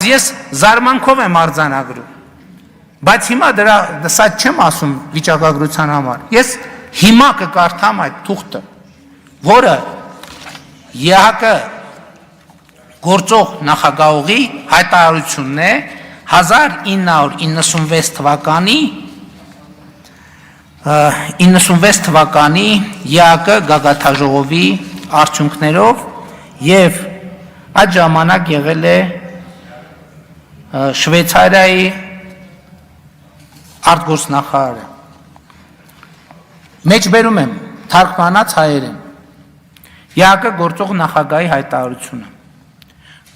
ես զարմանքով եմ արձանագրում, բայց հիմա սա չեմ ասում վիճակագրության համար, ես հիմա կկարդամ այդ թուղթը, որը ԵՀԿ գործող նախագահողի հայտարարությունն է 1996 թվականի ԵԱԿ գագաթաժողովի արդյունքներով և այդ ժամանակ եղել է Շվեյցարիայի արտգործնախարարը։ Մեջբերում եմ, թարգմանած հայերեն, ԵԱԿ գործող նախագահի հայտարարությունը։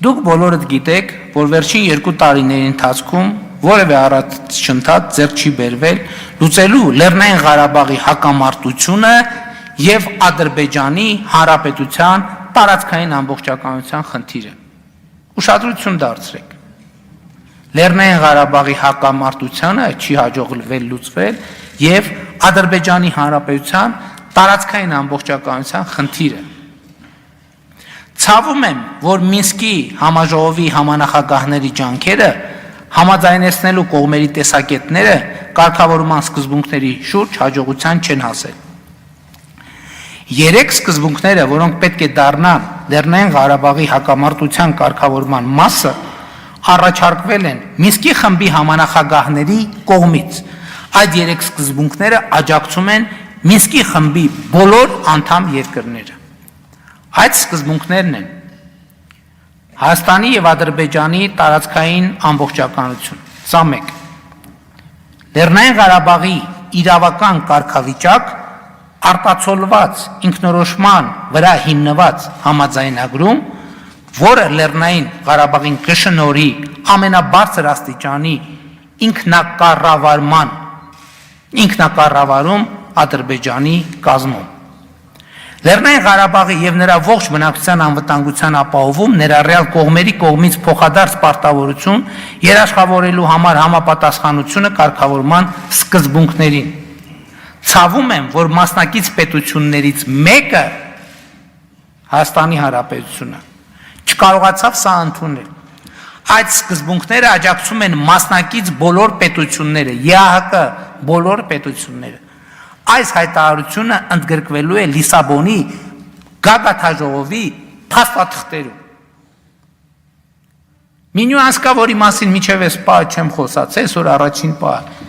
Դուք բոլորդ գիտեք, որ վերջին 2 տարիների ընթացքում որևէ առաջընթաց ձեռք չի բերվել լուծելու Լեռնային Ղարաբաղի հակամարտությունը և Ադրբեջանի Հանրապետության տարածքային ամբողջականության խնդիրը։ Ուշադրություն դարձրեք։ Լեռնային Ղարաբաղի հակամարտությունը չի հաջողվել լուծվել և Ադրբեջանի Հանրապետության տարածքային ամբողջականության խնդիրը։ Ցավում եմ, որ Մինսկի համաժողովի համանախագահների ջանքերը համաձայնեցնելու կողմերի տեսակետները կարգավորման սկզբունքների շուրջ հաջողության չեն հասել։ 3 սկզբունքները, որոնք պետք է դառնան Լեռնային Ղարաբաղի հակամարտության կարգավորման մասը, առաջարկվել են Մինսկի խմբի համանախագահների կողմից։ Այդ 3 սկզբունքները աջակցում են Մինսկի խմբի բոլոր անդամ երկրները։ Այդ սկզբունքներն են Հայաստանի և Ադրբեջանի տարածքային ամբողջականություն, սա մեկ, Լեռնային Ղարաբաղի իրավական կարգավիճակ, արտացոլված ինքնորոշման վրա հիմնված համաձայնագրում, որը Լեռնային Ղարաբաղին կշնորհի ամենաբարձր աստիճանի ինքնակառավարում Ադրբեջանի կազմում։ Լեռնային Ղարաբաղի և նրա ողջ բնակչության անվտանգության ապահովում ներառյալ կողմերի կողմից փոխադարձ պարտավորություն երաշխավորելու համար համապատասխանությունը կարգավորման սկզբունքներին։ Ցավում եմ, որ մասնակից պետություններից մեկը Հայաստանի Հանրապետությունը չկարողացավ սա ընդունել։ Այդ սկզբունքները աջակցում են մասնակից բոլոր պետությունները, ԵԱՀԿ բոլոր պետությունները։ Այս հայտարարությունը ընդգրկվելու է Լիսաբոնի գագաթաժողովի փաստաթղթերում։ Մի նյուանս կա, որի մասին մինչև այս պահը չեմ խոսած, այսօր առաջին պահը։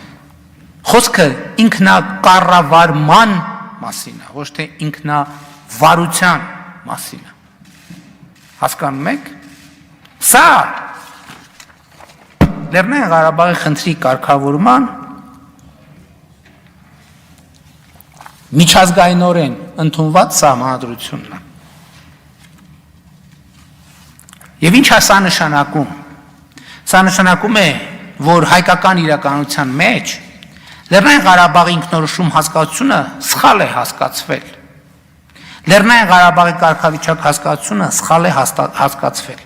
Խոսքը ինքնակառավարման մասին է, ոչ թե ինքնավարության մասին է։ Հասկանում եք։ Սա Լեռնային Ղարաբաղի խնդրի կարգավորման միջազգայինորեն ընդունված սահմանադրությունն է։ Եվ ինչ է սա նշանակում։ Սա նշանակում է, որ հայկական իրականության մեջ Լեռնային Ղարաբաղի ինքնորոշում հասկացությունը սխալ է հասկացվել։ Լեռնային Ղարաբաղի կարգավիճակ հասկացությունը սխալ է հասկացվել։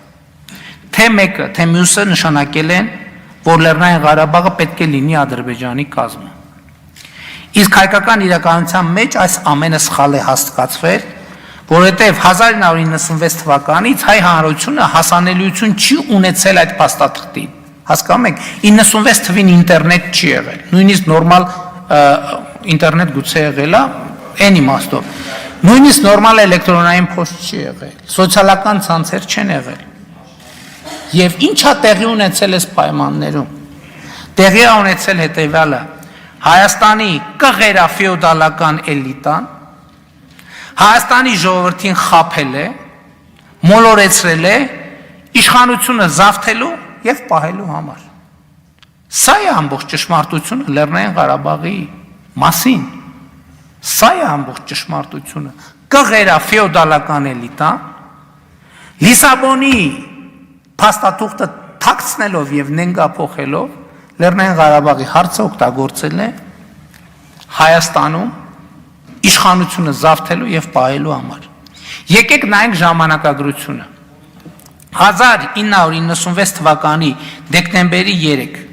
Թե մեկը, թե մյուսը նշանակել են, որ Լեռնային Ղարաբաղը պետք է լինի Ադրբեջանի կազմում։ Իսկ հայկական իրականության մեջ այս ամենը սխալ է հասկացվել, որովհետև 1996 թվականից հայ հանրությունը հասանելիություն չի ունեցել այդ փաստաթղթին։ Հասկանում եք, 96 թվին ինտերնետ չի եղել, նույնիսկ նորմալ ինտերնետ գուցե եղել է, այն իմաստով։ Նույնիսկ նորմալ էլեկտրոնային փոստ չի եղել, սոցիալական ցանցեր չեն եղել։ Եվ ինչա տեղի ունեցել այս պայմաններում։ Տեղի է ունեցել հետևյալը. Հայաստանի կղերաֆեոդալական էլիտան Հայաստանի ժողովրդին խաբել է, մոլորեցրել է, իշխանությունը զավթելու և պահելու համար։ Սա է ամբողջ ճշմարտությունը Լեռնային Ղարաբաղի մասին։ Սա է ամբողջ ճշմարտությունը։ Կղերաֆեոդալական էլիտան Լիսաբոնի փաստաթուղթը թաքցնելով և նենգափոխելով Լեռնային Ղարաբաղի հարցը օգտագործել է Հայաստանում իշխանությունը զավթելու և պահելու համար։ Եկեք նայենք ժամանակագրությունը։ 1996 թվականի դեկտեմբերի 3